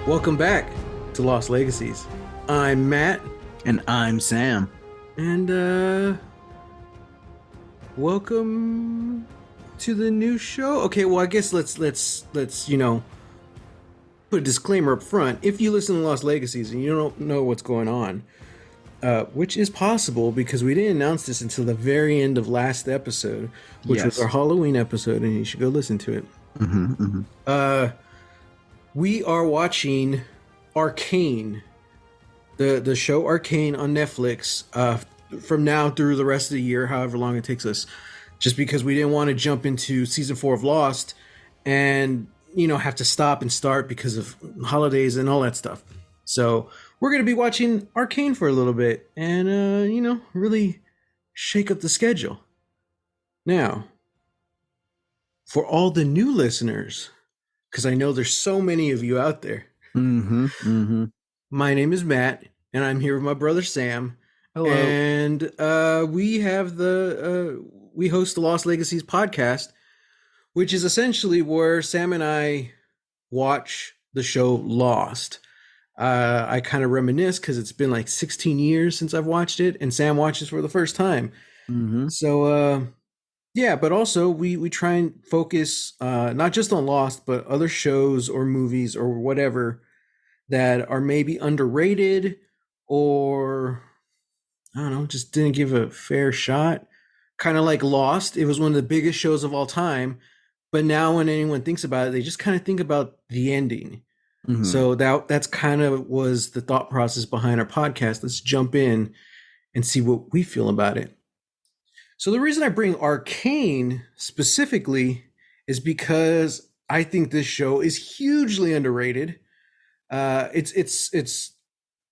Welcome back to Lost Legacies. I'm Matt, And I'm Sam. and welcome to the new show. Okay, well, I guess let's put a disclaimer up front. If you listen to Lost Legacies and you don't know what's going on, which is possible because we didn't announce this until the very end of last episode, which was Yes. our Halloween episode, and you should go listen to it. We are watching Arcane, the show Arcane on Netflix, from now through the rest of the year, however long it takes us, just because we didn't want to jump into season 4 of Lost and have to stop and start because of holidays and all that stuff. So we're going to be watching Arcane for a little bit and really shake up the schedule. Now, for all the new listeners, because I know there's so many of you out there, my name is Matt, and I'm here with my brother Sam. Hello. And we have we host the Lost Legacies podcast, which is essentially where Sam and I watch the show Lost. I kind of reminisce because it's been like 16 years since I've watched it, and Sam watches for the first time. So yeah, but also we try and focus not just on Lost, but other shows or movies or whatever that are maybe underrated or I don't know, just didn't give a fair shot. Kind of like Lost. It was one of the biggest shows of all time, but now when anyone thinks about it, they just kind of think about the ending. So that's kind of was the thought process behind our podcast. Let's jump in and see what we feel about it. So the reason I bring Arcane specifically is because I think this show is hugely underrated. It's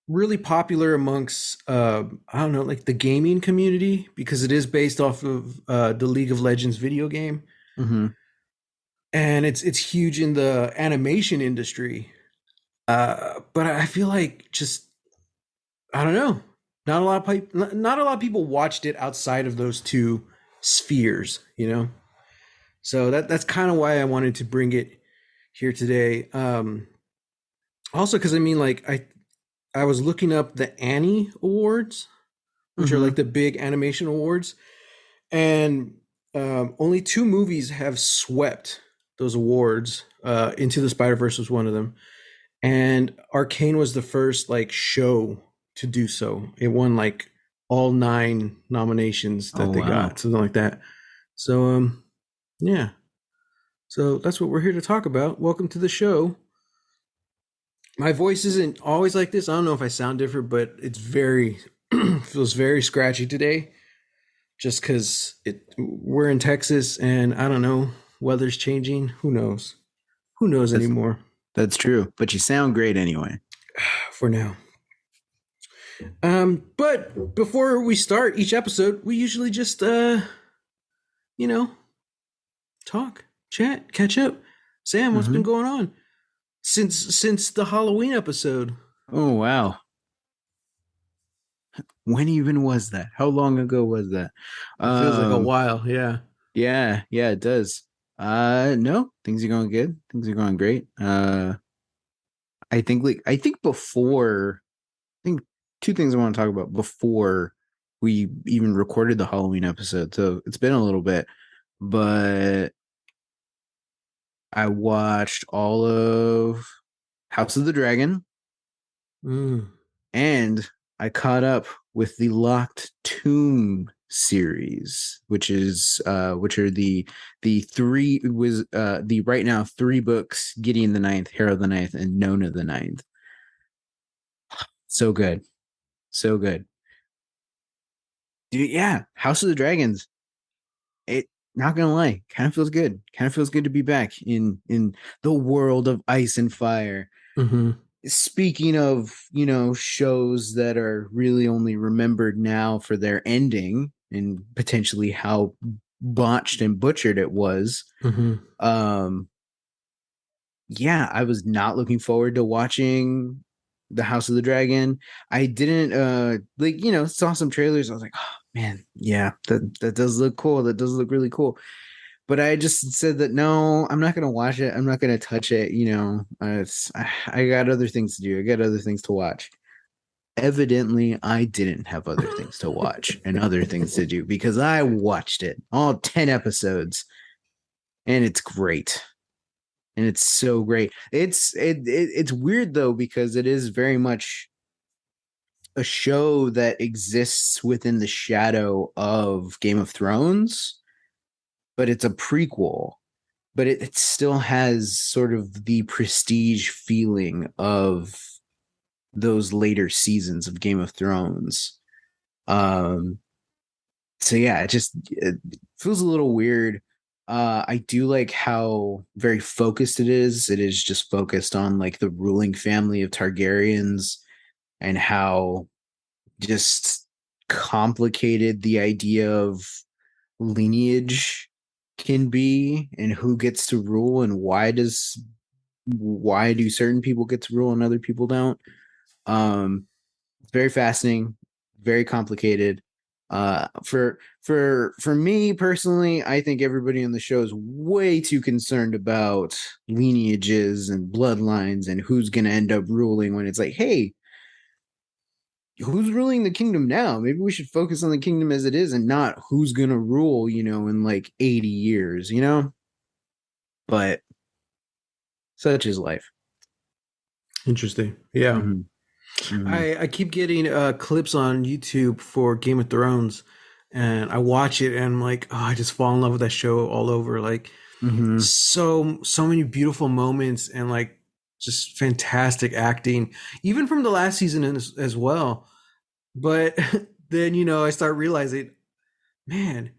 really popular amongst I don't know, like the gaming community because it is based off of the League of Legends video game, and it's huge in the animation industry. But I feel like just I don't know, not a lot of people watched it outside of those two spheres, So that's kind of why I wanted to bring it here today. Also, because I mean, like I was looking up the Annie Awards, which are like the big animation awards, and only 2 movies have swept those awards. Into the Spider-Verse was one of them, and Arcane was the first like show to do so. It won like all 9 nominations that they got, something like that. So yeah. So that's what we're here to talk about. Welcome to the show. My voice isn't always like this. I don't know if I sound different, but it's very feels very scratchy today. Just because we're in Texas and I don't know, weather's changing. Who knows? Who knows anymore? That's true, but you sound great anyway. For now. But before we start each episode, we usually just talk, chat, catch up. Sam, what's been going on since the Halloween episode? Oh wow. When even was that? How long ago was that? It feels like a while, yeah. Yeah, it does. No, things are going good. Things are going great. I think before, I think 2 things I want to talk about before we even recorded the Halloween episode. So it's been a little bit, but I watched all of House of the Dragon, and I caught up with the Locked Tomb series, which are the 3 was the right now 3 books: Gideon the Ninth, Harold the Ninth, and Nona the Ninth. So good, so good, dude. Yeah, House of the Dragons. It, not gonna lie, kind of feels good. Kind of feels good to be back in the world of ice and fire. Speaking of, shows that are really only remembered now for their ending and potentially how botched and butchered it was. Yeah, I was not looking forward to watching the House of the Dragon. I didn't saw some trailers. I was like, oh man, yeah, that does look cool. That does look really cool. but I just said that no, I'm not gonna watch it. I'm not gonna touch it. I got other things to do. I got other things to watch. Evidently, I didn't have other things to watch and other things to do because I watched it all 10 episodes, and it's great. And it's so great. It's weird though because it is very much a show that exists within the shadow of Game of Thrones, but it's a prequel. But it still has sort of the prestige feeling of those later seasons of Game of Thrones. Um, so yeah, it feels a little weird. I do like how very focused it is. It is just focused on like the ruling family of Targaryens and how just complicated the idea of lineage can be and who gets to rule and why do certain people get to rule and other people don't. It's very fascinating, very complicated. For me personally, I think everybody on the show is way too concerned about lineages and bloodlines and who's going to end up ruling when it's like, hey, who's ruling the kingdom now? Maybe we should focus on the kingdom as it is and not who's going to rule, in like 80 years, But such is life. Interesting. Yeah. Mm-hmm. Mm-hmm. I keep getting clips on YouTube for Game of Thrones, and I watch it and I'm like, oh, I just fall in love with that show all over. Like Mm-hmm. so many beautiful moments and like just fantastic acting, even from the last season as well. But then I start realizing, man,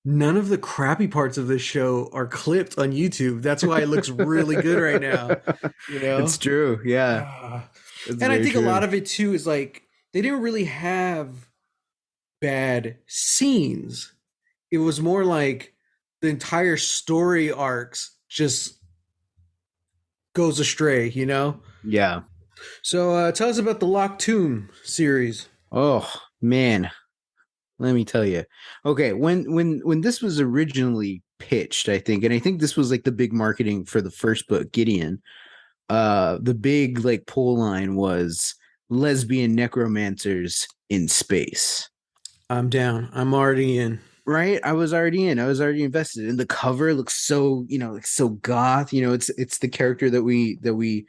none of the crappy parts of this show are clipped on YouTube. That's why it looks really good right now. You It's know. true. Yeah, Ah. it's And I very think a lot true. of it too is like they didn't really have bad scenes. It was more like the entire story arcs just goes astray. Yeah. So tell us about the Locked Tomb series. Oh man, let me tell you. Okay, when this was originally pitched, I think, and I think this was like the big marketing for the first book, Gideon. The big like pull line was lesbian necromancers in space. I'm down. I'm already in. Right? I was already in. I was already invested. And the cover looks so, like so goth. It's the character that we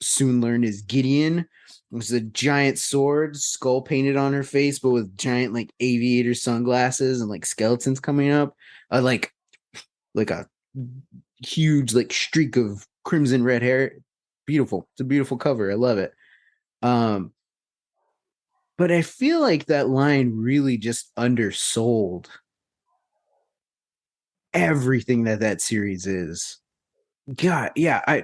soon learn is Gideon. It's a giant sword, skull painted on her face, but with giant like aviator sunglasses and like skeletons coming up. Like a huge like streak of crimson red hair. Beautiful. It's a beautiful cover. I love it. Um, but I feel like that line really just undersold everything that series is. God, yeah, I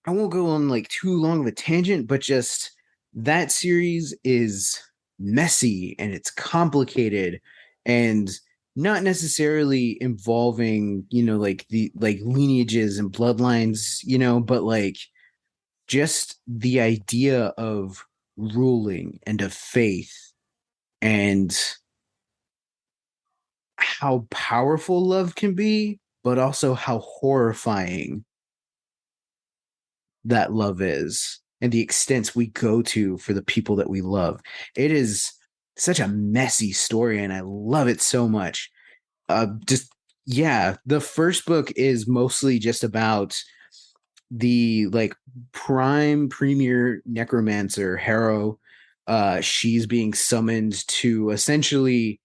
won't go on like too long of a tangent, but just that series is messy and it's complicated and not necessarily involving, like the like lineages and bloodlines, but like just the idea of ruling and of faith and how powerful love can be, but also how horrifying that love is and the extents we go to for the people that we love. It is such a messy story and I love it so much. Just yeah, the first book is mostly just about the like prime premier necromancer Harrow. She's being summoned to essentially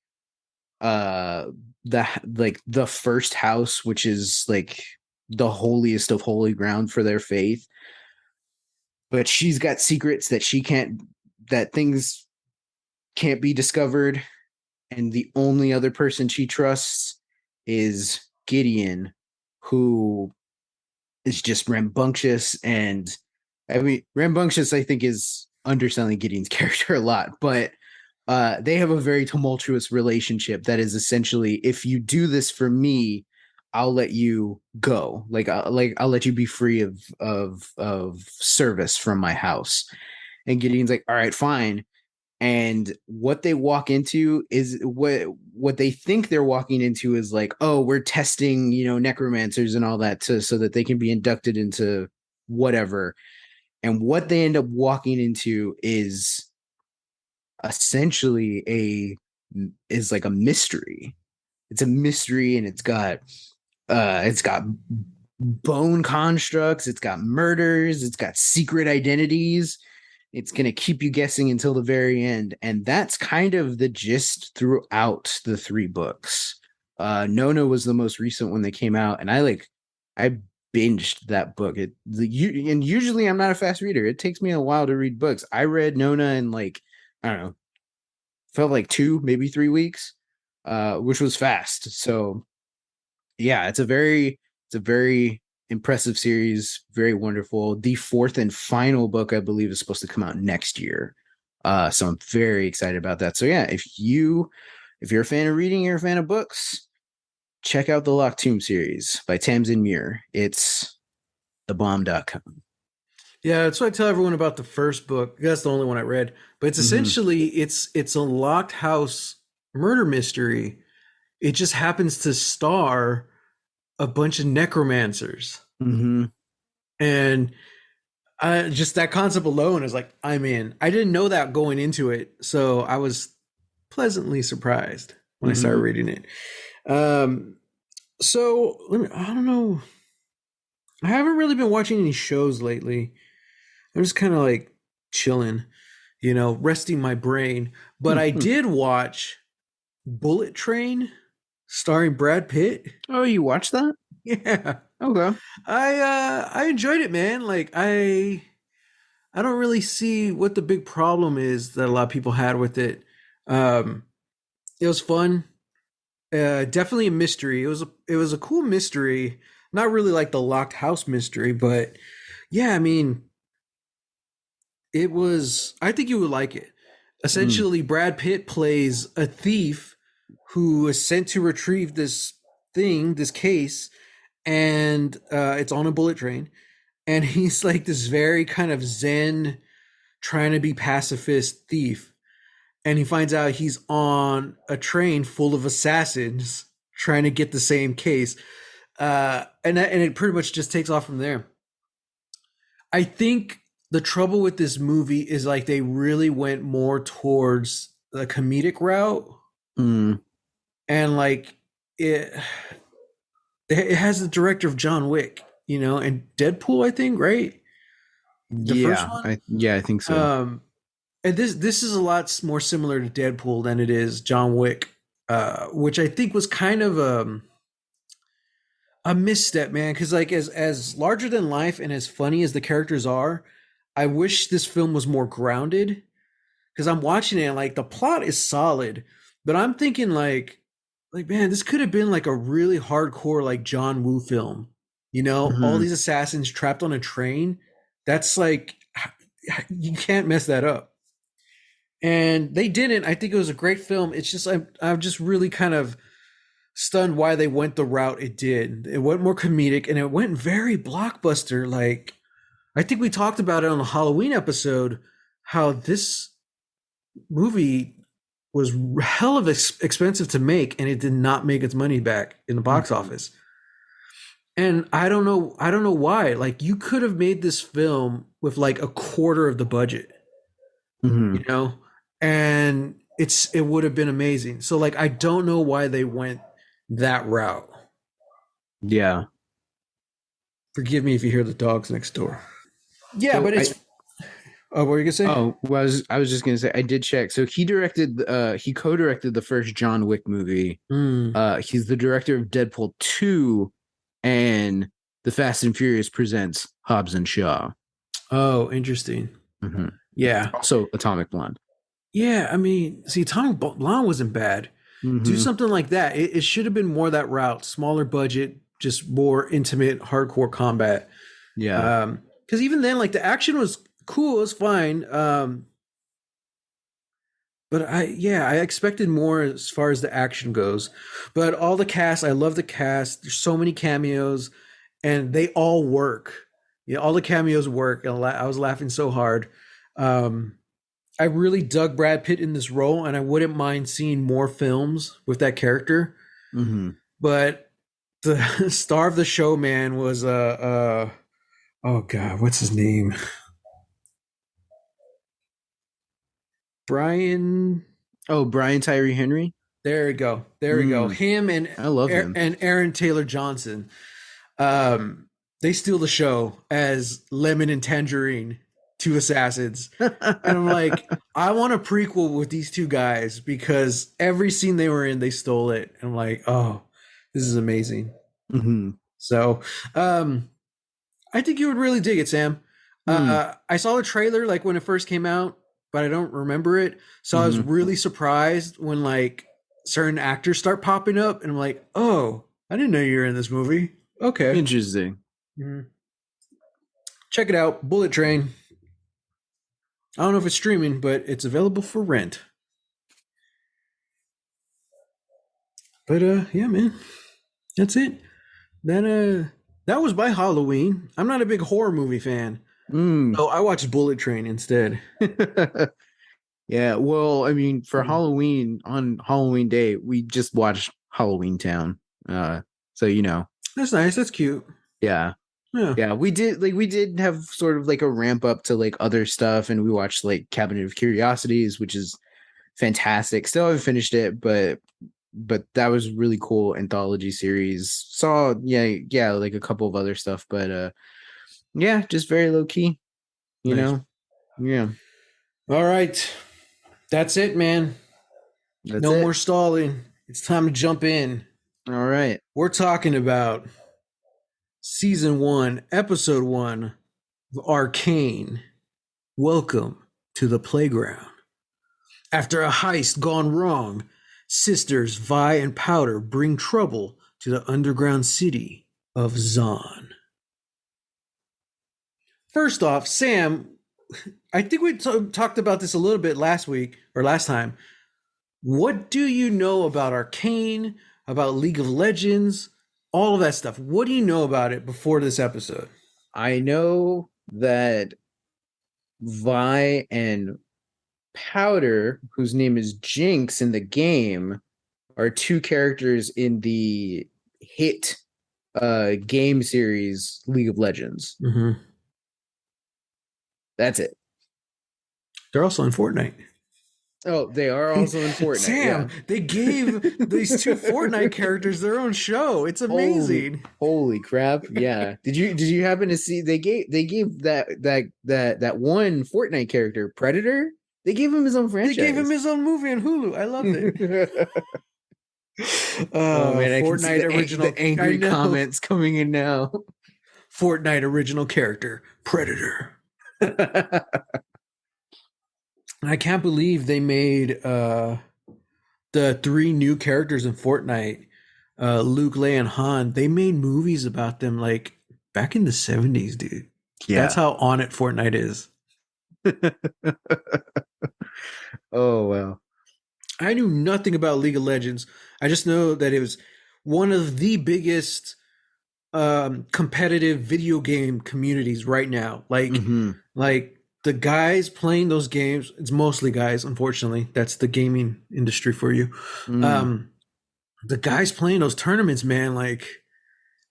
uh the first house, which is like the holiest of holy ground for their faith, but she's got secrets that things can't be discovered, and the only other person she trusts is Gideon, who is just rambunctious. And I mean, rambunctious I think is underselling Gideon's character a lot, but they have a very tumultuous relationship that is essentially, if you do this for me, I'll let you go. I'll let you be free of service from my house. And Gideon's like, all right, fine. and what they walk into is what they think they're walking into is like, oh, we're testing, necromancers and all that so that they can be inducted into whatever. And what they end up walking into is essentially is like a mystery. It's a mystery, and it's got bone constructs, it's got murders, it's got secret identities. It's going to keep you guessing until the very end. And that's kind of the gist throughout the three books. Nona was the most recent one that came out, and I binged that book. And usually I'm not a fast reader. It takes me a while to read books. I read Nona in like, I don't know, felt like 2, maybe 3 weeks, which was fast. So yeah, it's a very impressive series, very wonderful. The fourth and final book, I believe, is supposed to come out next year. So I'm very excited about that. So yeah, if you're a fan of reading, you're a fan of books, check out the Locked Tomb series by Tamsin Muir. It's thebomb.com. Yeah, that's what I tell everyone about the first book. That's the only one I read. But it's essentially it's a locked house murder mystery. It just happens to star a bunch of necromancers. Mm-hmm. And just that concept alone is like, I'm in. I didn't know that going into it, so I was pleasantly surprised when I started reading it. So I don't know. I haven't really been watching any shows lately. I'm just kind of like chilling, resting my brain. But I did watch Bullet Train starring Brad Pitt. Oh, you watched that? Yeah. Okay. I enjoyed it, man. Like I don't really see what the big problem is that a lot of people had with it. It was fun. Definitely a mystery. It was a cool mystery. Not really like the locked house mystery, but yeah, I mean, it was. I think you would like it. Essentially, Brad Pitt plays a thief who is sent to retrieve this case, and it's on a bullet train, and he's like this very kind of zen, trying to be pacifist thief, and he finds out he's on a train full of assassins trying to get the same case, and it pretty much just takes off from there. I think the trouble with this movie is like they really went more towards the comedic route, and like it has the director of John Wick, and Deadpool, I think, right? The first one? I think so. And this is a lot more similar to Deadpool than it is John Wick, which I think was kind of a misstep, man. Because like as larger than life and as funny as the characters are, I wish this film was more grounded. Because I'm watching it and like the plot is solid, but I'm thinking like man, this could have been like a really hardcore like John Woo film. All these assassins trapped on a train. That's like you can't mess that up. And they didn't. I think it was a great film. It's just I'm just really kind of stunned why they went the route it did. It went more comedic and it went very blockbuster. Like I think we talked about it on the Halloween episode, how this movie was hell of expensive to make, and it did not make its money back in the box office. And I don't know why. Like you could have made this film with like a quarter of the budget, and it would have been amazing. So like I don't know why they went that route. Yeah. Forgive me if you hear the dogs next door. Yeah, so but it's. Oh, what were you gonna say? Oh, well, I was just gonna say I did check. So he co-directed the first John Wick movie. He's the director of Deadpool 2 and The Fast and Furious Presents Hobbs and Shaw. Oh, interesting. Yeah. Also Atomic Blonde. Yeah, I mean, see, Atomic Blonde wasn't bad. Do something like that. It should have been more that route, smaller budget, just more intimate, hardcore combat. Yeah. Because even then, like the action was cool, it was fine. But I expected more as far as the action goes. But all the cast, I love the cast. There's so many cameos, and they all work. Yeah, all the cameos work. And I was laughing so hard. I really dug Brad Pitt in this role, and I wouldn't mind seeing more films with that character. Mm-hmm. But the star of the show, man, was oh god, what's his name? Brian. Oh, Brian Tyree Henry. There we go. There we go. Mm, Him I love him. and Aaron Taylor Johnson. They steal the show as Lemon and Tangerine, two assassins. And I'm like, I want a prequel with these two guys because every scene they were in, they stole it. And I'm like, oh, this is amazing. Mm-hmm. So, I think you would really dig it, Sam. I saw the trailer like when it first came out, but I don't remember it. So I was really surprised when like certain actors start popping up, and I'm like, oh, I didn't know you were in this movie. Okay, Interesting. Check it out, Bullet Train. I don't know if it's streaming, but it's available for rent. But yeah, man, that's it. That was by Halloween. I'm not a big horror movie fan, so I watched Bullet Train instead. Yeah, well, I mean, for Halloween, on Halloween Day, we just watched Halloween Town. So you know, That's nice. That's cute. yeah, Yeah. we did have sort of like a ramp up to like other stuff, and we watched like Cabinet of Curiosities, which is fantastic. Still haven't finished it, but that was really cool anthology series. Saw yeah, like a couple of other stuff, but yeah, just very low key, you Nice. know. Yeah, All right. That's it, man. that's No it. more stalling. It's time to jump in. All right. We're talking about season 1, episode 1 of Arcane. Welcome to the playground. After a heist gone wrong, sisters Vi and Powder bring trouble to the underground city of Zon. First off, Sam, I think we talked about this a little bit last week or last time. What do you know about Arcane, about League of Legends, all of that stuff? What do you know about it before this episode? I know that Vi and Powder, whose name is Jinx in the game, are two characters in the hit game series League of Legends. Mm-hmm. That's it. They're also in Fortnite. Oh, they are also in Fortnite. Sam, yeah. they gave these two Fortnite characters their own show. It's amazing. Holy crap! Yeah. Did you happen to see they gave that one Fortnite character Predator? They gave him his own franchise. They gave him his own movie on Hulu. I loved it. Oh man, I can see Fortnite original the angry comments coming in now. Fortnite original character Predator. I can't believe they made the 3 new characters in Fortnite, Luke, Leia, and Han. They made movies about them like back in the 70s, dude. Yeah. That's how on it Fortnite is. Oh wow. I knew nothing about League of Legends. I just know that it was one of the biggest competitive video game communities right now. Like the guys playing those games, it's mostly guys, unfortunately. That's the gaming industry for you. The guys playing those tournaments, man, like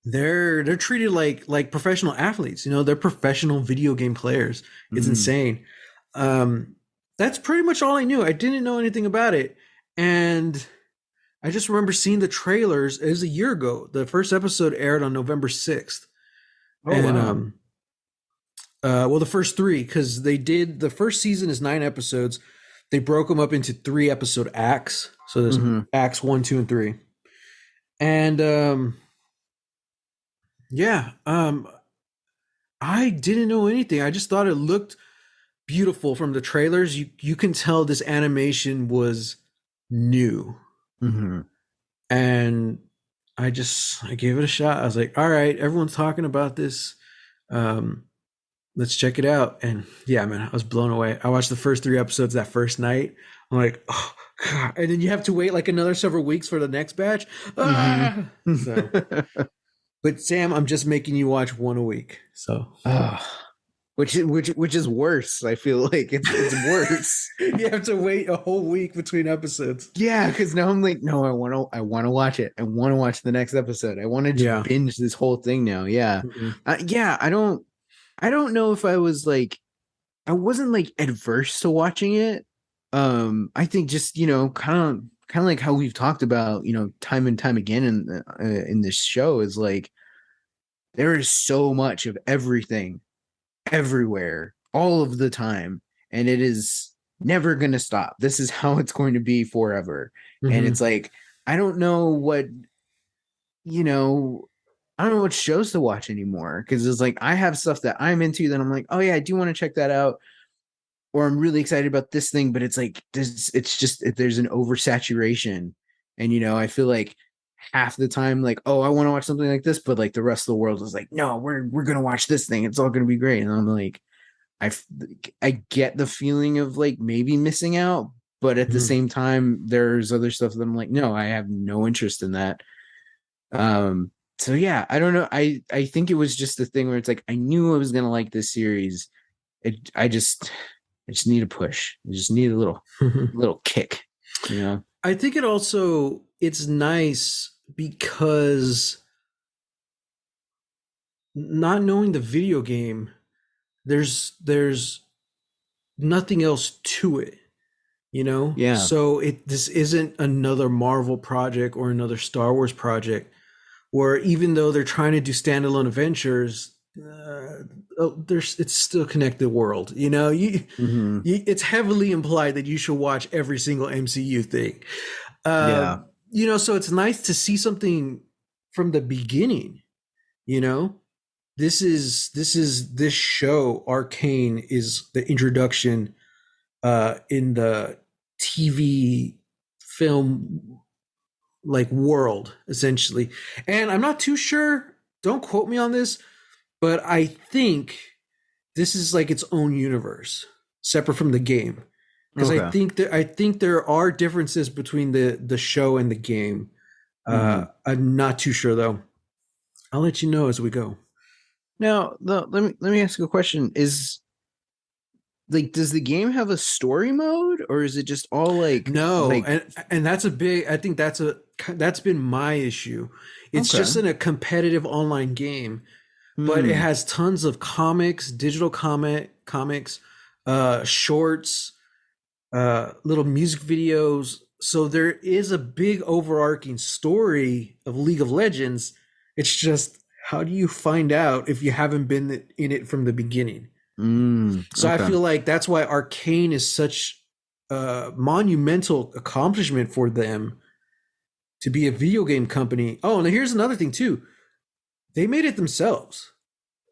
they're treated like professional athletes. You know, they're professional video game players. It's insane. That's pretty much all I knew. I didn't know anything about it. And I just remember seeing the trailers. It was a year ago. The first episode aired on November 6th. Oh, and wow. Well, the first 3, because they did the first season is 9 episodes. They broke them up into 3 episode acts. So there's acts 1, 2, and 3. And I didn't know anything. I just thought it looked beautiful from the trailers. You can tell this animation was new. And I gave it a shot. I was like, all right, everyone's talking about this. Let's check it out. And yeah, man, I was blown away. I watched the first 3 episodes that first night. I'm like, oh God. And then you have to wait like another several weeks for the next batch. So, but Sam, I'm just making you watch 1 a week. So which is worse. I feel like it's worse. You have to wait a whole week between episodes. Yeah, because now I'm like, no, I want to watch it. I want to watch the next episode. I want to just Yeah. binge this whole thing now. Yeah, Mm-mm. yeah. I don't know if I was like, I wasn't like adverse to watching it. I think just kind of like how we've talked about, time and time again in this show is like there is so much of everything everywhere all of the time, and it is never going to stop. This is how it's going to be forever. And Mm-hmm. it's like I don't know what, you know I don't know what shows to watch anymore, because it's like I have stuff that I'm into that I'm like, oh yeah, I do want to check that out, or I'm really excited about this thing, but it's like this, it's just there's an oversaturation. And I feel like half the time, like, oh, I want to watch something like this, but like the rest of the world is like, no, we're gonna watch this thing, it's all gonna be great. And I'm like, I I get the feeling of like maybe missing out, but at the Mm-hmm. same time, there's other stuff that I'm like, no, I have no interest in that. Um, so yeah, I don't know. I think it was just the thing where it's like I knew I was gonna like this series. I just need a push. I just need a little kick, you know? I think it's nice because not knowing the video game, there's nothing else to it, you know? Yeah. So this isn't another Marvel project or another Star Wars project where even though they're trying to do standalone adventures, it's still connected world. Hmm. It's heavily implied that you should watch every single MCU thing. Uh, Yeah. so it's nice to see something from the beginning. You know, this show Arcane is the introduction in the TV film like world essentially, and I'm not too sure. Don't quote me on this, but I think this is like its own universe, separate from the game. Because Okay. I think there are differences between the show and the game. Hmm. I'm not too sure though. I'll let you know as we go. Now, let me ask you a question. Is like, does the game have a story mode, or is it just all No, like and that's a big. I think that's been my issue. It's okay. just in a competitive online game, but it Hmm. has tons of comics, digital comics, shorts, little music videos. So there is a big overarching story of League of Legends. It's just how do you find out if you haven't been in it from the beginning? So I Okay. feel like that's why Arcane is such a monumental accomplishment for them to be a video game company. Oh, and here's another thing too. They made it themselves.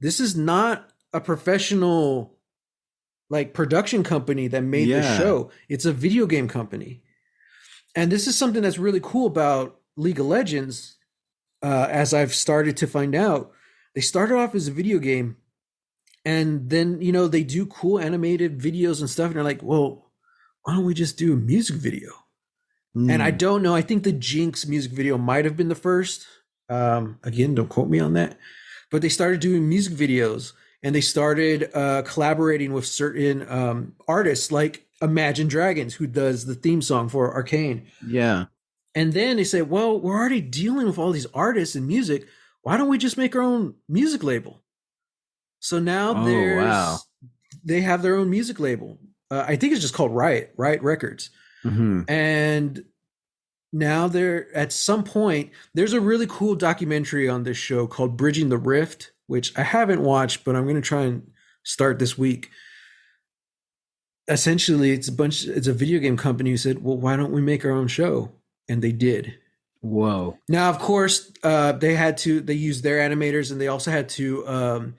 This is not a professional like production company that made the Yeah. show. It's a video game company. And this is something that's really cool about League of Legends. As I've started to find out, they started off as a video game, and then they do cool animated videos and stuff, and they're like, well, why don't we just do a music video? And I Hmm. don't know. I think the Jinx music video might have been the first. Again, don't quote me on that. But they started doing music videos, and they started collaborating with certain artists like Imagine Dragons, who does the theme song for Arcane. Yeah. And then they said, well, we're already dealing with all these artists and music. Why don't we just make our own music label? So now Oh wow. they have their own music label. I think it's just called Riot Records. Hmm. And now they're at some point, there's a really cool documentary on this show called Bridging the Rift, which I haven't watched, but I'm going to try and start this week. Essentially, it's a video game company who said, well, why don't we make our own show? And they did. Whoa. Now, of course, they used their animators, and they also had to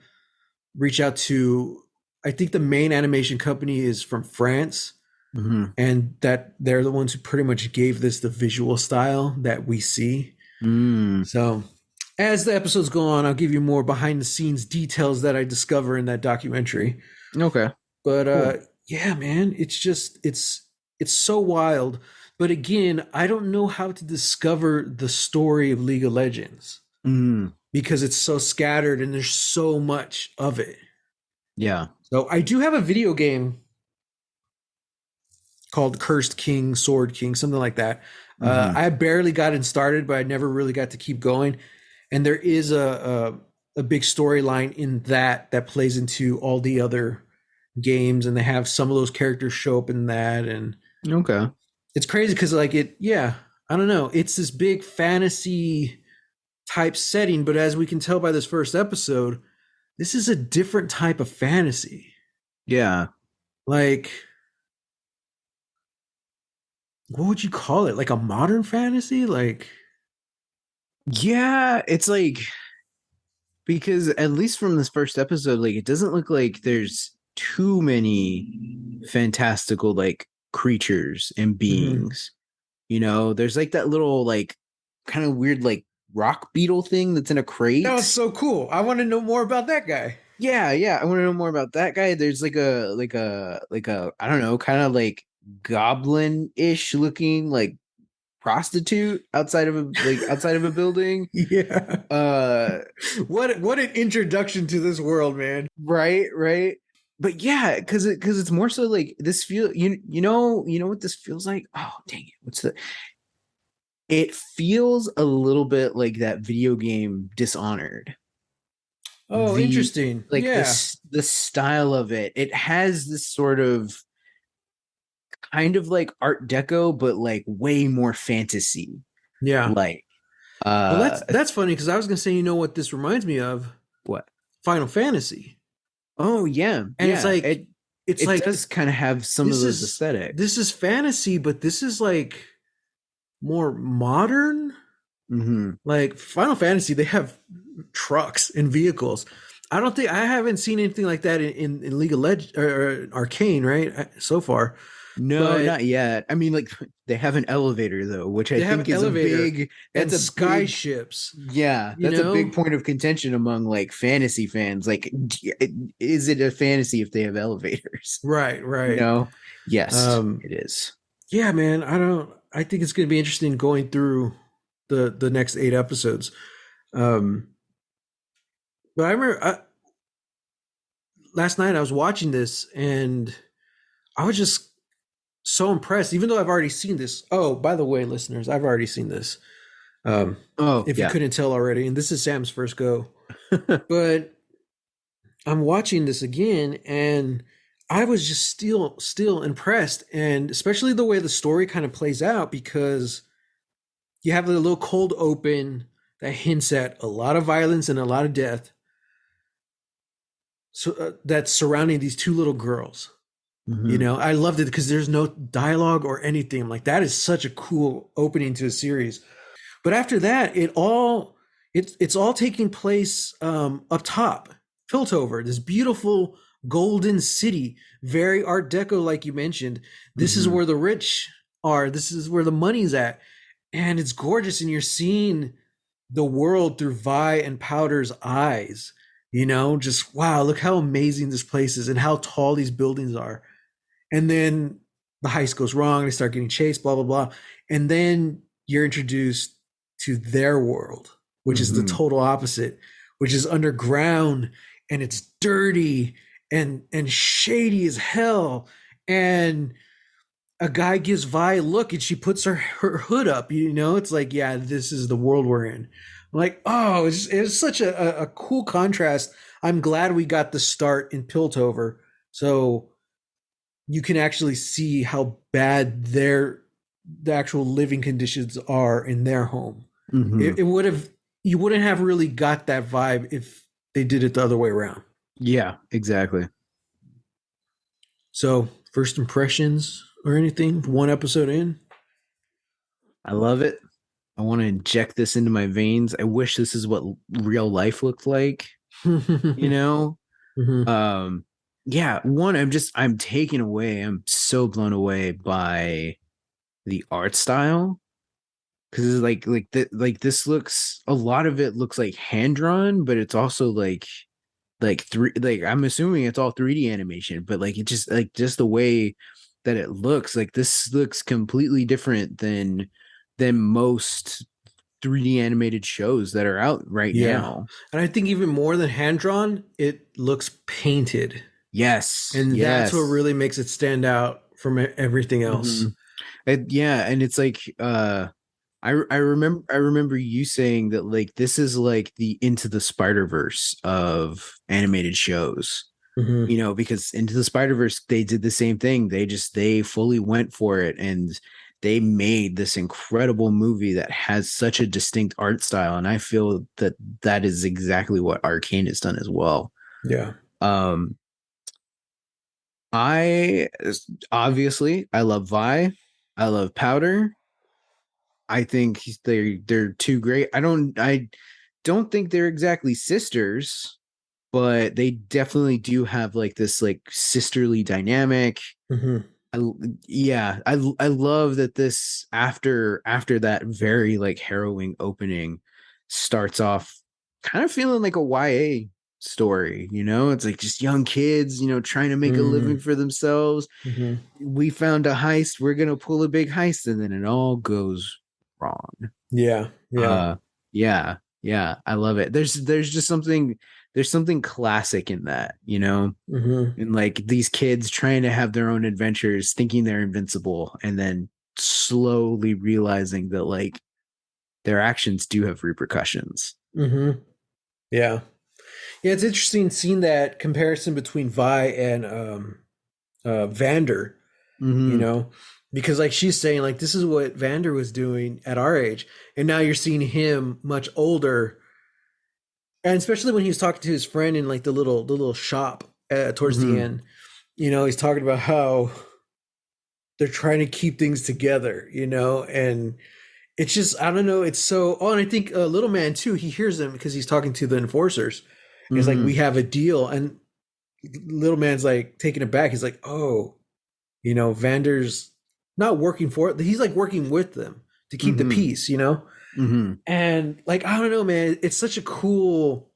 reach out to, I think the main animation company is from France, Hmm. and that they're the ones who pretty much gave this the visual style that we see. Mm. So as the episodes go on, I'll give you more behind the scenes details that I discover in that documentary. Okay. But Cool. yeah, man, it's so wild. But again, I don't know how to discover the story of League of Legends Mm. because it's so scattered and there's so much of it. Yeah. So I do have a video game called Cursed King, Sword King, something like that. Hmm. I barely got it started, but I never really got to keep going. And there is a big storyline in that plays into all the other games, and they have some of those characters show up in that, and Okay. it's crazy because like yeah, I don't know, it's this big fantasy type setting, but as we can tell by this first episode, this is a different type of fantasy. Yeah. Like, what would you call it? Like a modern fantasy? Like, Yeah. It's like, because at least from this first episode, like it doesn't look like there's too many fantastical like creatures and mhm. beings. You know, there's like that little like kind of weird like rock beetle thing that's in a That was crate. so cool. I want to know more about that guy. Yeah, yeah. I want to know more about that guy. There's like a I don't know, kind of like goblin-ish looking like prostitute outside of a building. Yeah. Uh What an introduction to this world, man. right, right. But yeah, because it's more so like this feel you know what this feels like? Oh, dang it. What's the It feels a little bit like that video game Dishonored. Oh, The interesting. like Yeah. the style of it. It has this sort of kind of like art deco but like way more fantasy. Yeah. Like Well, uh that's funny because I was gonna say, you know what this reminds me of? what? Final Fantasy. Oh yeah. And it's Yeah. like it's It like does kind of have some of this those is this aesthetics. is fantasy, but this is like more modern. Mhm. Like Final Fantasy, they have trucks and vehicles. I haven't seen anything like that in League of Legends or Arcane, right? So far. No, But not yet. I mean, like they have an elevator though, which I they have think is a elevator big. and That's a big. skyships, Yeah, you that's a big know? point of contention among like fantasy fans. Like, is it a fantasy if they have elevators? Right, You right. know? Yes, Um, it is. yeah, man. I think it's gonna be interesting going through the next 8 episodes. Um, but I remember last night I was watching this and I was just so impressed, even though I've already seen this. Oh, by the way, listeners, I've already seen this. Um, Oh if you yeah. couldn't tell already, and this is Sam's first go, but I'm watching this again, and I was just still impressed, and especially the way the story kind of plays out because you have a little cold open that hints at a lot of violence and a lot of death. So that's surrounding these two little girls. You Hmm. know, I loved it because there's no dialogue or anything. I'm like, that is such a cool opening to a series. But after that, it's all taking place up top, Piltover, this beautiful golden city, very Art Deco, like you mentioned. This is Hmm. where the rich are. This is where the money's at, and it's gorgeous. And you're seeing the world through Vi and Powder's eyes. You know, just wow, look how amazing this place is and how tall these buildings are. And then the heist goes wrong. They start getting chased, blah, blah, blah. And then you're introduced to their world, which is the Hmm. total opposite, which is underground and it's dirty and shady as hell. And a guy gives Vi a look and she puts her hood up. You know, it's like, yeah, this is the world we're in. I'm like, oh, it's such a cool contrast. I'm glad we got the start in Piltover. So you can actually see how bad the actual living conditions are in their home. Hmm. It would have You wouldn't have really got that vibe if they did it the other way around. Yeah, exactly. So first impressions or anything, one episode in. I love it. I want to inject this into my veins. I wish this is what real life looked like. You know, Mhm. um yeah, one, I'm taken away, I'm so blown away by the art style, because it's like this looks, a lot of it looks like hand drawn, but it's also like three, like I'm assuming it's all 3D animation, but like it just like just the way that it looks, like this looks completely different than most 3D animated shows that are out right Yeah. now. And I think even more than hand drawn, it looks painted. Yes, And that's what yes. really makes it stand out from everything else. Mhm. Yeah, and it's like I remember you saying that like this is like the Into the Spider-Verse of animated shows. Hmm. You know, because Into the Spider-Verse, they did the same thing. They fully went for it, and they made this incredible movie that has such a distinct art style. And I feel that that is exactly what Arcane has done as well. Yeah. Um, I obviously I love Vi, I love Powder. I think they're too great. I don't think they're exactly sisters, but they definitely do have like this like sisterly dynamic. Hmm. I, yeah, I love that this after that very like harrowing opening starts off kind of feeling like a YA story, you know? It's like just young kids, you know, trying to make a living Hmm. for themselves. Hmm. We found a heist, we're going to pull a big heist, and then it all goes wrong. Yeah. Yeah. Uh yeah, yeah, I love it. There's just there's something classic in that, you know? Hmm. And like these kids trying to have their own adventures, thinking they're invincible, and then slowly realizing that like their actions do have repercussions. Hmm. Yeah. Yeah. It's interesting seeing that comparison between Vi and Vander, you Mm-hmm. know, because like she's saying, like, this is what Vander was doing at our age. And now you're seeing him much older. And especially when he was talking to his friend in like the little shop towards the Mm-hmm. end, he's talking about how they're trying to keep things together, and it's just, I don't know, it's so, oh, and I think little man too, he hears them because he's talking to the enforcers. And it's like, we Mm-hmm. have a deal. And little man's like taken aback. He's like, oh, Vander's not working for it. He's like working with them to keep the Mm-hmm. peace. Mm-hmm. And like, I don't know, man, it's such a cool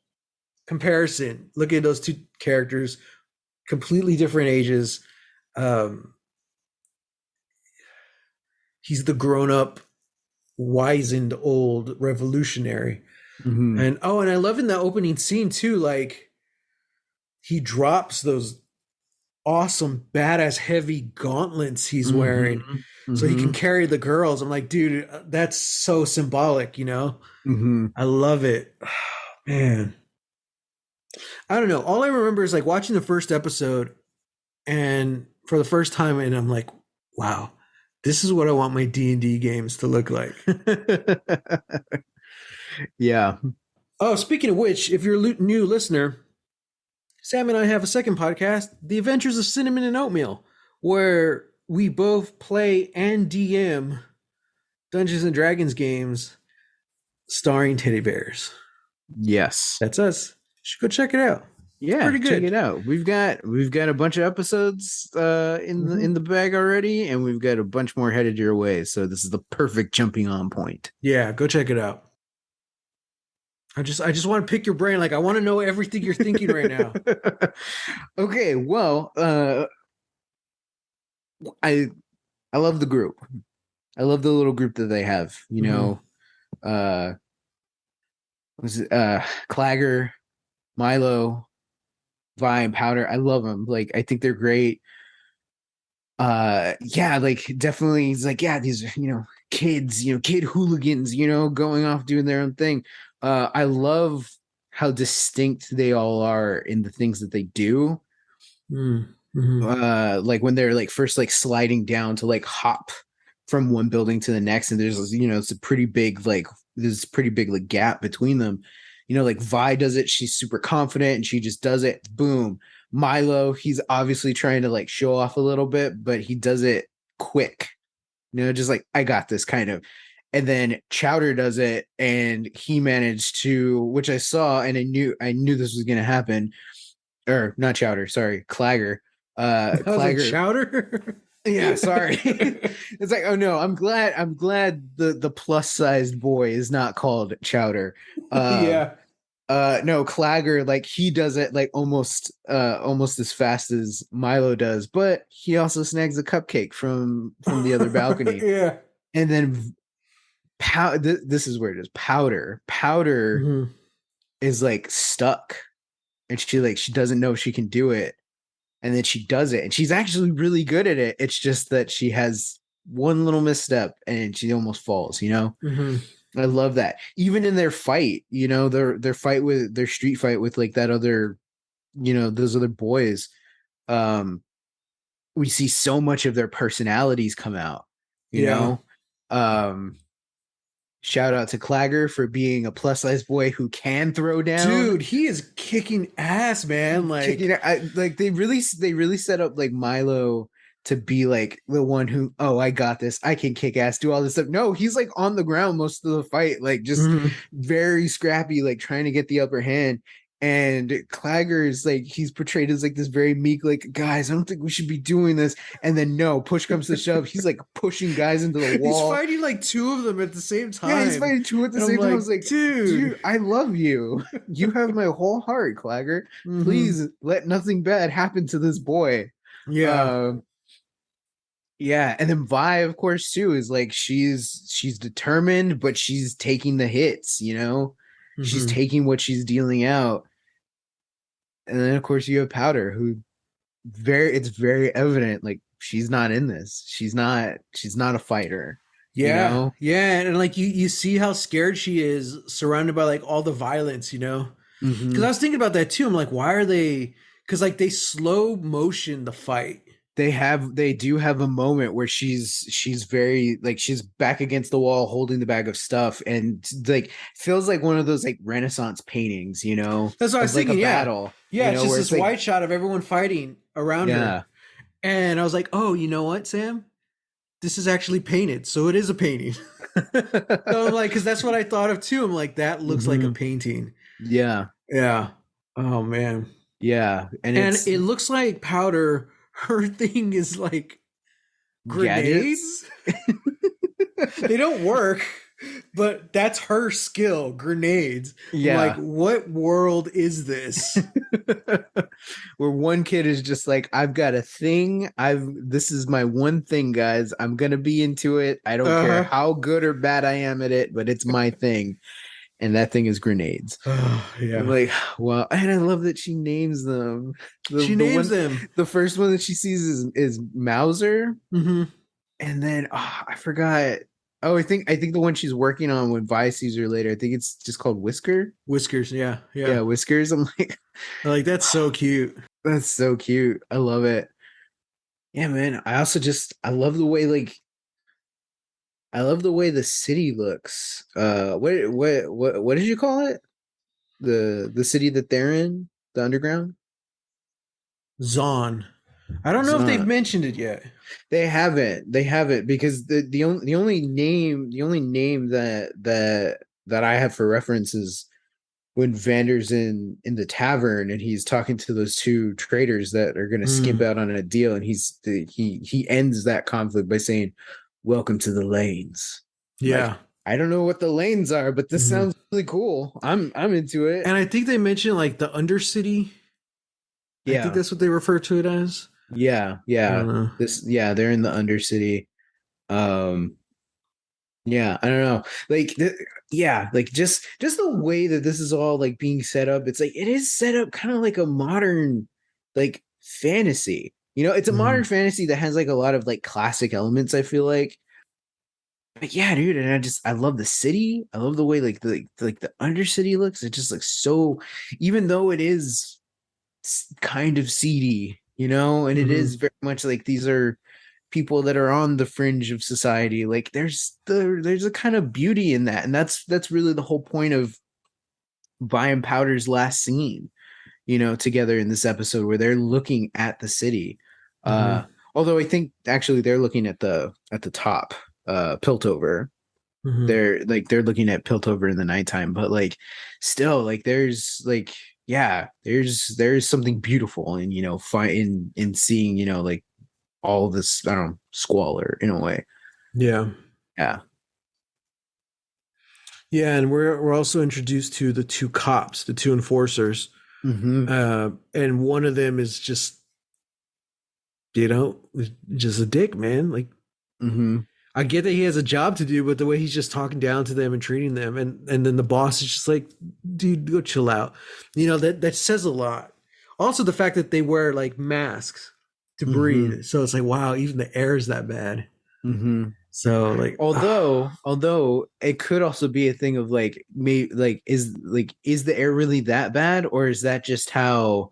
comparison. Looking at those two characters, completely different ages. Um, he's the grown up, wizened old revolutionary. Mm-hmm. And oh, and I love in the opening scene too, like he drops those awesome, badass, heavy gauntlets he's wearing Mm-hmm. so he can Mm-hmm. carry the girls. I'm like, dude, that's so symbolic. Mm-hmm. I love it. Man. I don't know. All I remember is like watching the first episode and for the first time, and I'm like, wow, this is what I want my D&D games to look like. Yeah. Oh, speaking of which, if you're a new listener, Sam and I have a second podcast, The Adventures of Cinnamon and Oatmeal, where we both play and DM Dungeons and Dragons games starring teddy bears. Yes. That's us. You should go check it out. It's Yeah, pretty check it good. out. We've got a bunch of episodes Hmm. in the bag already, and we've got a bunch more headed your way. So this is the perfect jumping on point. Yeah, go check it out. I just want to pick your brain. Like I want to know everything you're thinking right now. Okay, well, I I love the group. I love the little group that they have. You Hmm. know, uh, was it, Clagger, Milo, Vine, Powder. I love them. Like I think they're great. Yeah, like definitely. He's like, yeah, these kids, kid hooligans, going off doing their own thing. I love how distinct they all are in the things that they do. Mm-hmm. Like when they're like first like sliding down to like hop from one building to the next, and there's it's a pretty big like there's a pretty big like gap between them. Like Vi does it, she's super confident and she just does it. Boom. Milo, he's obviously trying to like show off a little bit, but he does it quick. Just like I got this kind of. And then Chowder does it, and he managed to, which I saw, and I knew this was gonna happen. Or not Chowder, sorry, Clagger. I was like, Clagger. chowder? Yeah, sorry. It's like, oh no, I'm glad the plus sized boy is not called Chowder. Yeah. No, Clagger, like he does it like almost as fast as Milo does, but he also snags a cupcake from the other balcony. Yeah. And then This is where it is. Powder Mm-hmm. is like stuck, and she doesn't know she can do it, and then she does it, and she's actually really good at it. It's just that she has one little misstep and she almost falls. Mm-hmm. I love that. Even in their fight, their street fight with like that other, those other boys. Um, we see so much of their personalities come out. You Yeah. know, um, shout out to Clagger for being a plus size boy who can throw down. Dude, he is kicking ass, man. Kicking Like, like they really set up like Milo to be like the one who, oh, I got this, I can kick ass, do all this stuff. No, he's like on the ground most of the fight, like just mhm. very scrappy, like trying to get the upper hand. And Clagger is like, he's portrayed as like this very meek, like, guys, I don't think we should be doing this. And then no, push comes to shove, he's like pushing guys into the He's wall. fighting like two of them at the same Yeah, he's time. fighting two at the And I'm same time. I like, was like, dude. dude, I love you. You have my whole heart, Clagger. Mm-hmm. Please let nothing bad happen to this boy. Yeah. Um, yeah, and then Vi, of course, too, is like she's determined, but she's taking the hits. She's Mm-hmm. taking what she's dealing out. And then of course you have Powder, who it's very evident, like she's not in this. She's not a fighter, you Yeah. know? Yeah. And like you see how scared she is surrounded by like all the violence, you know? Because I Hmm. was thinking about that too. I'm like, why are they because like they slow motion the fight. They do have a moment where she's very like she's back against the wall holding the bag of stuff, and like feels like one of those like Renaissance paintings, That's what I of was like a thinking. Yeah. battle, Yeah, it's just where this it's like, wide shot of everyone fighting around her. yeah. And I was like, oh, you know what, Sam? This is actually painted. So it is a painting. So I'm like, because that's what I thought of too. I'm like, that looks like a Hmm. painting. Yeah, Yeah. Oh man. yeah, and And it's it looks like Powder, her thing is like gadgets. grenades. They don't work, but that's her skill, grenades. I'm like, Yeah. what world is this? Where one kid is just like, I've got a thing. This is my one thing, guys. I'm gonna be into it. I don't care Uh-huh. how good or bad I am at it, but it's my thing. And that thing is grenades. I'm Yeah. like, well, and I love that she names them. The She the names one them. the first one that she sees is Mauser. Mm-hmm. And then I forgot. Oh, I think the one she's working on when Vi sees her later, I think it's just called Whisker. Whiskers. Yeah. Yeah. Yeah, Whiskers. I'm like, Like, that's so cute. that's so cute. I love it. Yeah, man. I love the way the city looks. What did you call it? The city that they're in, the underground. Zon. I don't know if they've Zon. mentioned it yet. They haven't because the only name that I have for reference is when Vander's in the tavern and he's talking to those two traders that are going to skimp Mm. out on a deal, and he ends that conflict by saying, "Welcome to the lanes." I'm like, Yeah. I don't know what the lanes are, but this Mhm. sounds really cool. I'm into it. And I think they mentioned like the Undercity. I think Yeah, that's what they refer to it as. yeah, I yeah. don't know. They're in the Undercity. Um, Yeah, I don't know. Yeah, like just the way that this is all like being set up. It's like it is set up kind of like a modern like fantasy. It's a modern Mhm. fantasy that has like a lot of like classic elements, I feel like. But yeah, dude, and I love the city. I love the way like the Undercity looks. It just looks so, even though it is kind of seedy, and it is Mhm. very much like these are people that are on the fringe of society. Like there's a kind of beauty in that, and that's really the whole point of Vi and Powder's last scene, together in this episode where they're looking at the city. Uh, Mhm. although I think actually they're looking at the top, Piltover. Mhm. They're looking at Piltover in the nighttime, but like still like there's like, yeah, there's something beautiful in in seeing like all this, I don't know, squalor in a way. Yeah. Yeah. Yeah, and we're also introduced to the two cops, the two enforcers. Hmm. And one of them is just, you know, just a dick, man. Like Hmm. I get that he has a job to do, but the way he's just talking down to them and treating them, and then the boss is just like, dude, go chill out. That says a lot. Also, the fact that they wear like masks to Mm-hmm. breathe, so it's like, wow, even the air is that bad. Mm-hmm. So like, Although it could also be a thing of like, maybe is the air really that bad, or is that just how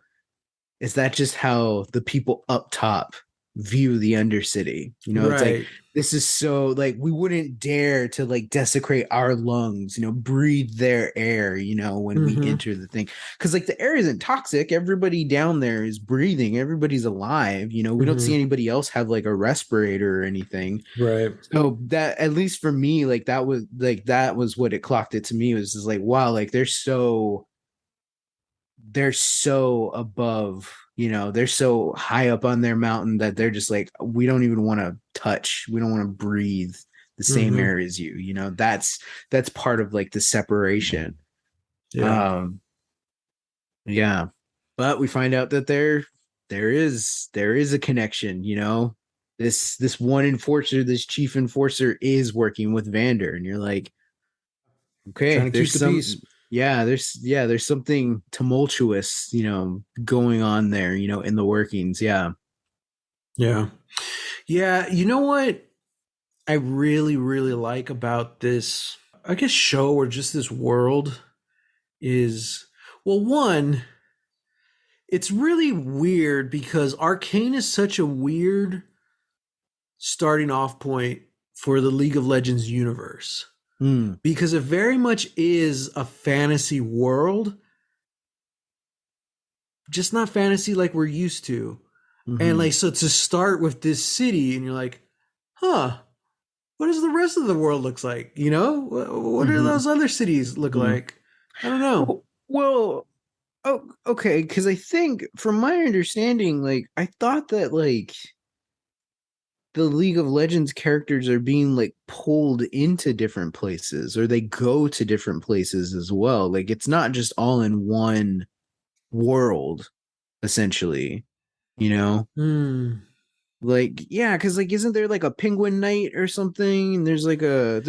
the people up top view the undercity? It's like, right. this is so, like, we wouldn't dare to like desecrate our lungs, breathe their air, when we Mm-hmm. enter the thing. Because like the air isn't toxic. Everybody down there is breathing. Everybody's alive. We don't see Mm-hmm. anybody else have like a respirator or anything. Right. So that, at least for me, like that was what it clocked it to me, was just like, wow, like they're so above, they're so high up on their mountain that they're just like, we don't even want to touch, we don't want to breathe the same Mm-hmm. air as you. That's part of like the separation. Yeah. um yeah, but we find out that there is a connection. This one enforcer, this chief enforcer, is working with Vander, and you're like, okay, Trying to keep the peace. there's something tumultuous, going on there, in the workings. Yeah. Yeah. Yeah. You know what I really, really like about this, I guess, show or just this world is, well, one, it's really weird because Arcane is such a weird starting off point for the League of Legends universe Mm, because it very much is a fantasy world, just not fantasy like we're used to. And mm-hmm, like, so to start with this city, and you're like, huh, what does the rest of the world looks like? What do mm-hmm, those other cities look mm-hmm. like? I don't know. Well, oh, okay, because I think, from my understanding, like, I thought that like the League of Legends characters are being like pulled into different places, or they go to different places as well. Like, it's not just all in one world, essentially, you know? Hmm. Like, yeah, because like, isn't there like a penguin knight or something? And there's like a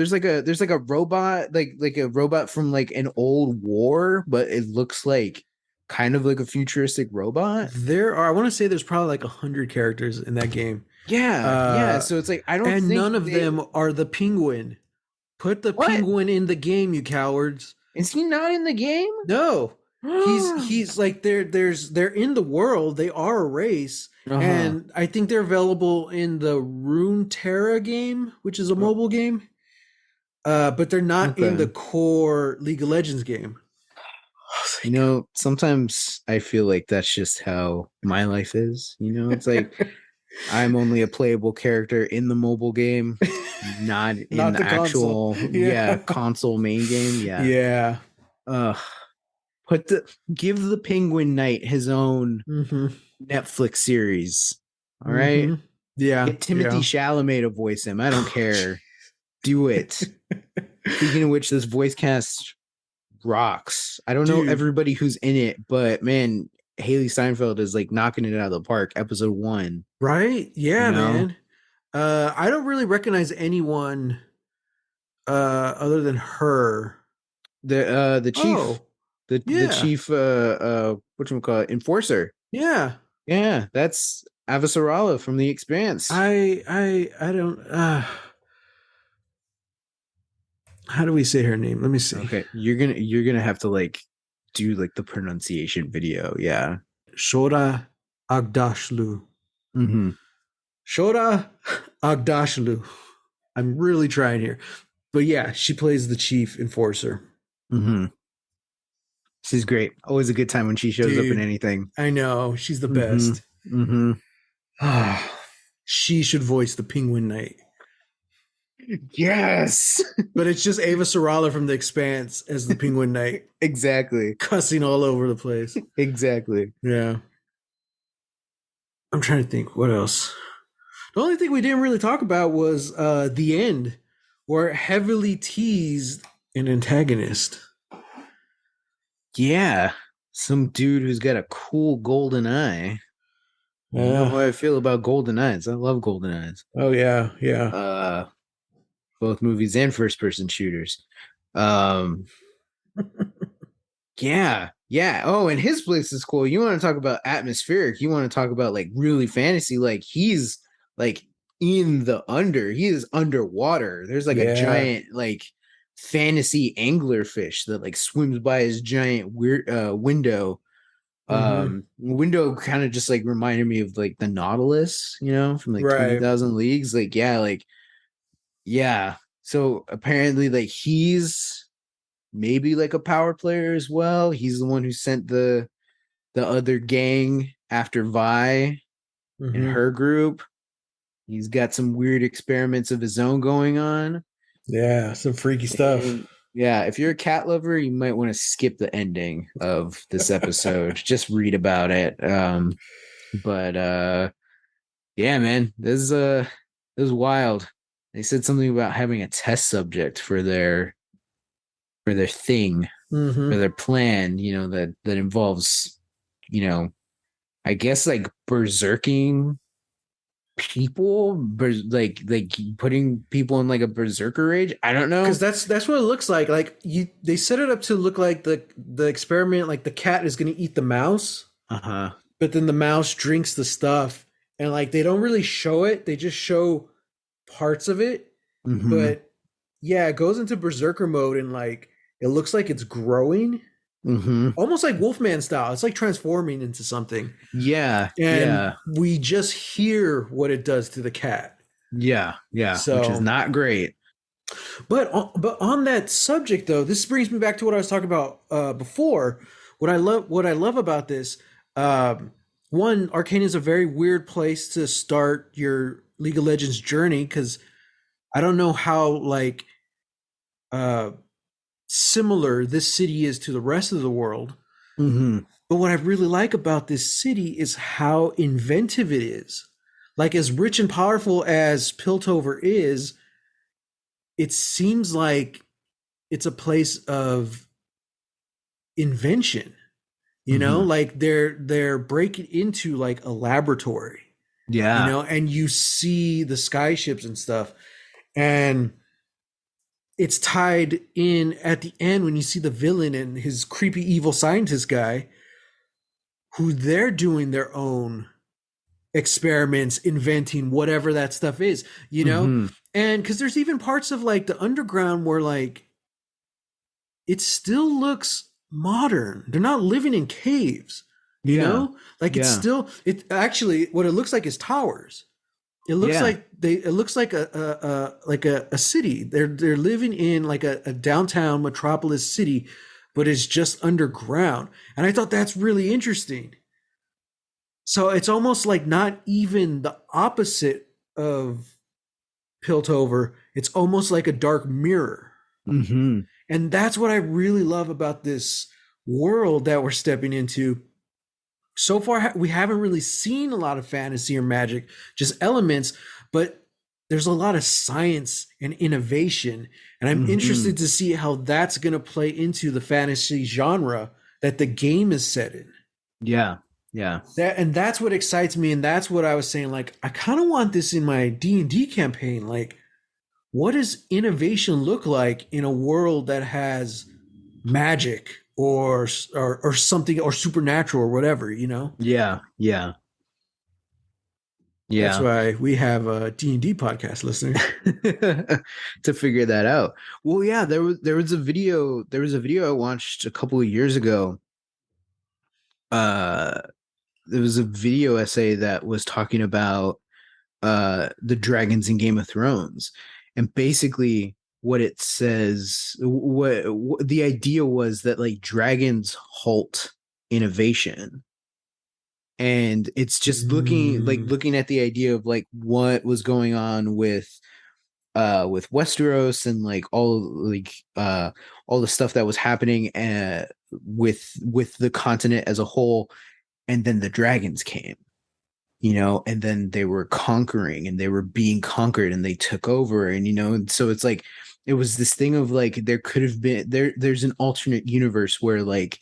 robot, like a robot from like an old war, but it looks like kind of like a futuristic robot. I want to say there's probably like 100 characters in that game. Yeah, yeah. Uh, So it's like, I don't and think none of they. them are the penguin. Put the What? penguin in the game, you cowards. Is he not in the game? No. He's like they're in the world. They are a race. Uh-huh. And I think they're available in the Runeterra game, which is a Oh, mobile game. But they're not in the okay. core League of Legends game. I was Sometimes I feel like that's just how my life is. It's like, I'm only a playable character in the mobile game, not in not the the console. actual, yeah, Yeah. console main game. Yeah. Yeah. Uh give the Penguin Knight his own Mm-hmm. Netflix series. All right. Mm-hmm. Yeah. Get Timothy Yeah. Chalamet to voice him. I don't Oh, care. Do it. Speaking of which, this voice cast rocks. I don't know dude. everybody who's in it, but man, Haley Steinfeld is like knocking it out of the park. Episode 1, Right? you Yeah, know? man. I don't really recognize anyone other than her. The chief, Oh, the yeah. chief, whatchamacallit, enforcer. Yeah. Yeah, that's Avasarala from The Expanse. I don't how do we say her name? Let me see. Okay, you're gonna have to like do like the pronunciation video. Yeah. Shora Agdashlu. Mm-hmm. Shora Agdashlu. I'm really trying here. But yeah, she plays the chief enforcer. Mm-hmm. She's great. Always a good time when she shows up in Dude, anything. I know. She's the Mm-hmm. best. Mm-hmm. She should voice the Penguin Knight. Yes. But it's just Ava Sarala from The Expanse as the Penguin Knight, Exactly. cussing all over the place. Exactly. Yeah. I'm trying to think what else. The only thing we didn't really talk about was the end, where it heavily teased an antagonist. Yeah. Some dude who's got a cool golden eye. You know Yeah. how I feel about golden eyes. I love golden eyes. Oh yeah, yeah. Uh both movies and first person shooters. Um, yeah, yeah. Oh, and his place is cool. You want to talk about atmospheric? You want to talk about like really fantasy? Like he's like in the under. He is underwater. There's like a Yeah. giant like fantasy anglerfish that like swims by his giant weird window. Mm-hmm. Window kind of just like reminded me of like the Nautilus, you know, from like Right. 20,000 Leagues. Like yeah, like yeah. So apparently, like he's maybe like a power player as well. He's the one who sent the other gang after Vi and Mm-hmm. her group. He's got some weird experiments of his own going on. Yeah, some freaky stuff. And yeah, if you're a cat lover, you might want to skip the ending of this episode. Just read about it. But yeah, man, this is wild. They said something about having a test subject for their thing, for Mm-hmm. their plan, you know, that involves, you know, I guess like berserking people, like putting people in like a berserker rage. I don't Because know. that's what it looks like. Like they set it up to look like the experiment, like the cat is going to eat the mouse, Uh-huh. but then the mouse drinks the stuff, and like they don't really show it. They just show parts of it. Mm-hmm. But yeah, it goes into berserker mode, and like it looks like it's growing, Mm-hmm. almost like Wolfman style. It's like transforming into something, Yeah, and yeah, we just hear what it does to the cat. yeah, yeah, which is So, not great. but on that subject though, this brings me back to what I was talking about before. What I love about this, um, one, Arcane is a very weird place to start your League of Legends journey because I don't know how like uh, similar this city is to the rest of the world. Mm-hmm. But what I really like about this city is how inventive it is. Like as rich and powerful as Piltover is, it seems like it's a place of invention. You know, Mm-hmm. like they're breaking into like a laboratory, you Yeah. know, and you see the skyships and stuff. And it's tied in at the end when you see the villain and his creepy evil scientist guy, who they're doing their own experiments, inventing whatever that stuff is, you know? Mm-hmm. And because there's even parts of like the underground where like it still looks modern. They're not living in caves, you Yeah. know? Like it's Yeah. still it actually what it looks like is towers. It looks Yeah. like it looks like a city. They're living in like a downtown metropolis city, but it's just underground. And I thought that's really interesting. So it's almost like not even the opposite of Piltover. It's almost like a dark mirror. Mm-hmm. And that's what I really love about this world that we're stepping into. So far, we haven't really seen a lot of fantasy or magic, just elements, but there's a lot of science and innovation. And I'm Mm-hmm. interested to see how that's going to play into the fantasy genre that the game is set in. Yeah. Yeah. And that's what excites me, and that's what I was saying. Like, I kind of want this in my D&D campaign. Like, what does innovation look like in a world that has magic or something or supernatural or whatever? You know, Yeah. Yeah. that's Yeah. why we have D&D podcast listeners. To figure that out. Well, yeah, there was a video I watched a couple of years ago. Uh there was a video essay that was talking about the dragons in Game of Thrones. And basically what it says what the idea was that like dragons halt innovation, and it's just Mm, looking at the idea of like what was going on with Westeros and all the stuff that was happening with the continent as a whole, and then the dragons came, you know, and then they were conquering and they were being conquered and they took over, and you know, and so it's like it was this thing of like there could have been there's an alternate universe where like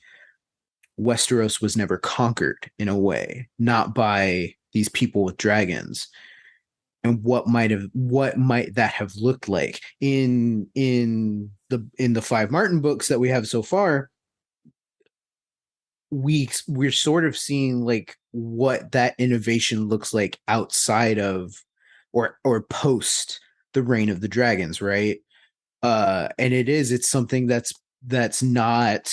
Westeros was never conquered in a way, not by these people with dragons. and what might that have looked like in the five Martin books that we have so far. We're sort of seeing like what that innovation looks like outside of or post the reign of the dragons, right? And it's something that's not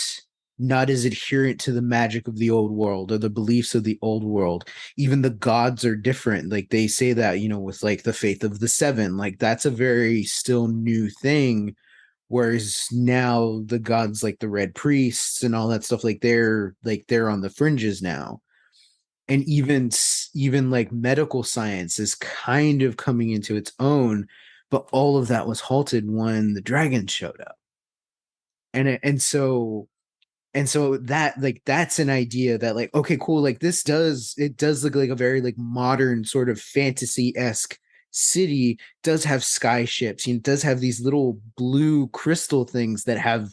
as adherent to the magic of the old world or the beliefs of the old world. Even the gods are different. Like they say that, with like the faith of the seven, like that's a very still new thing. Whereas now the gods like the red priests and all that stuff, like they're on the fringes now. And even like medical science is kind of coming into its own, but all of that was halted when the dragons showed up. And so that like that's an idea that like, okay, cool, like it does look like a very like modern sort of fantasy-esque city. Does have sky ships, does have these little blue crystal things that have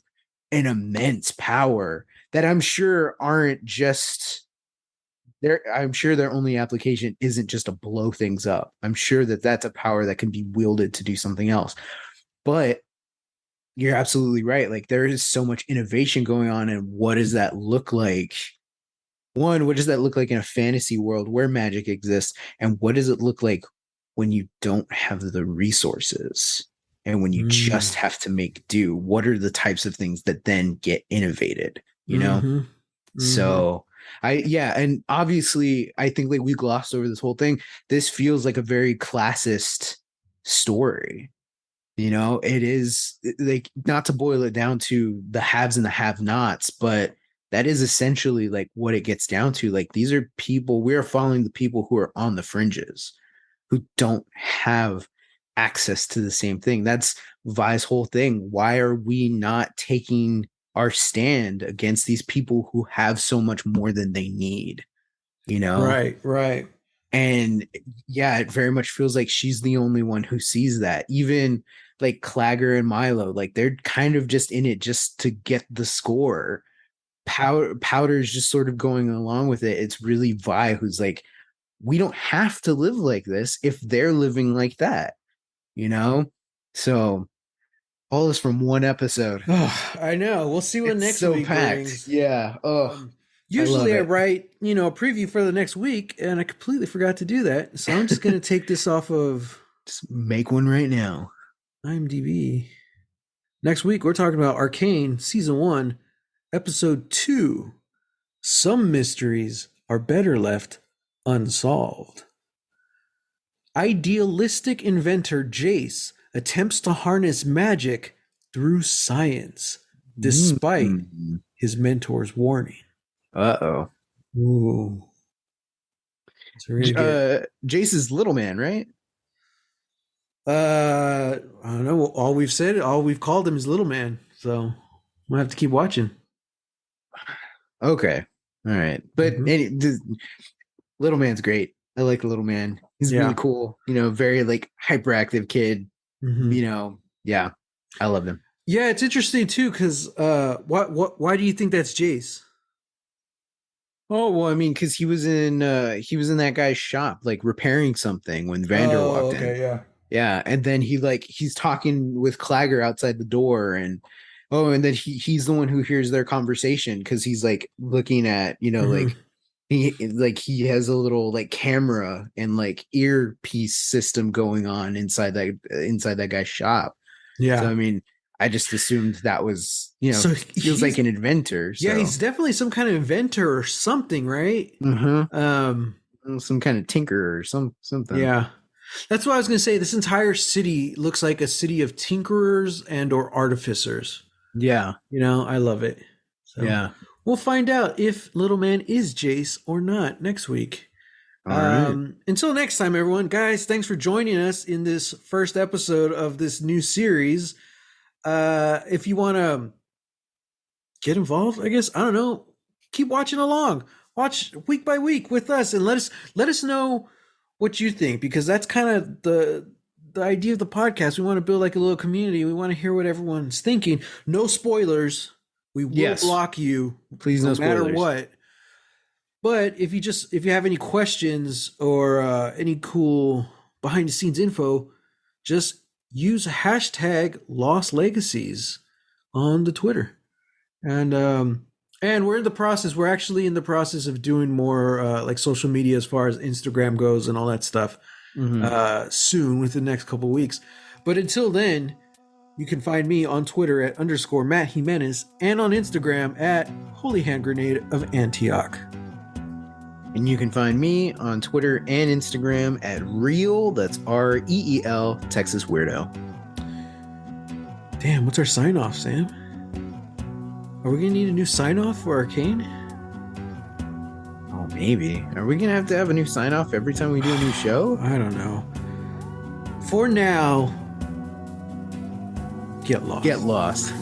an immense power that I'm sure aren't just there. I'm sure their only application isn't just to blow things up. I'm sure that that's a power that can be wielded to do something else. But you're absolutely right. Like there is so much innovation going on, and what does that look like? One, what does that look like in a fantasy world where magic exists? And what does it look like when you don't have the resources and when you Mm. just have to make do? What are the types of things that then get innovated? Mm-hmm. Mm-hmm. So yeah, and obviously I think like we glossed over this whole thing. This feels like a very classist story. It is like, not to boil it down to the haves and the have-nots, but that is essentially like what it gets down to. Like these are people, we're following the people who are on the fringes, who don't have access to the same thing. That's Vi's whole thing. Why are we not taking our stand against these people who have so much more than they need? You know? Right, right. And yeah, it very much feels like she's the only one who sees that. Even like Clagger and Milo, like they're kind of just in it just to get the score. Powder's just sort of going along with it. It's really Vi who's like, we don't have to live like this if they're living like that, you know? So all this from one episode. Oh, I know. We'll see what It's next so week packed. brings. Yeah. Oh, Um, I love Usually I it. write, a preview for the next week, and I completely forgot to do that. So I'm just going to take this off of Just make one right now. IMDb. Next week, we're talking about Arcane Season 1, Episode 2. Some mysteries are better left unsolved. Idealistic inventor Jace attempts to harness magic through science, despite Mm. his mentor's warning. Uh-oh. Ooh. So we're gonna get Jace's little man, right? I don't know. All we've called him is Little Man. So we'll have to keep watching. Okay. All right. But Mhm. little man's great. I like the little man. He's really Yeah. cool. Very like hyperactive kid. Hmm. Yeah. I love him. Yeah, it's interesting too, because why do you think that's Jace? Oh, well, I mean, because he was in that guy's shop, like repairing something when Vander Oh, walked in. okay, yeah. Yeah, and then he's talking with Clagger outside the door, and then he's the one who hears their conversation because he's like looking at, Hmm. like he has a little like camera and like earpiece system going on inside that guy's shop. So Yeah. I mean, I just assumed that was, So feels like he's an inventor. yeah, So he's definitely some kind of inventor or something, right? uh-huh. Um, Some kind of tinker or something. yeah. That's what I was gonna say. This entire city looks like a city of tinkerers and or artificers. Yeah. I love it. So Yeah. we'll find out if Little Man is Jace or not next week. All right. Until next time, everyone, guys, thanks for joining us in this first episode of this new series. If you want to get involved, I guess, I don't know, keep watching along. Watch week by week with us and let us know what you think, because that's kind of the idea of the podcast. We want to build like a little community. We want to hear what everyone's thinking. No spoilers. We will Yes. block you Please, no no matter spoilers. what. But if you have any questions or any cool behind the scenes info, just use hashtag Lost Legacies on the Twitter. And we're in the process. We're actually in the process of doing more like social media as far as Instagram goes and all that stuff soon, within the next couple of weeks. But until then, you can find me on Twitter at _Matt Jimenez and on Instagram at Holy Hand Grenade of Antioch. And you can find me on Twitter and Instagram at Reel, that's REEL, Texas Weirdo. Damn, what's our sign off, Sam? Are we gonna need a new sign off for Arcane? Oh, maybe. Are we gonna have to have a new sign off every time we do a new show? I don't know. For now, get lost. Get lost.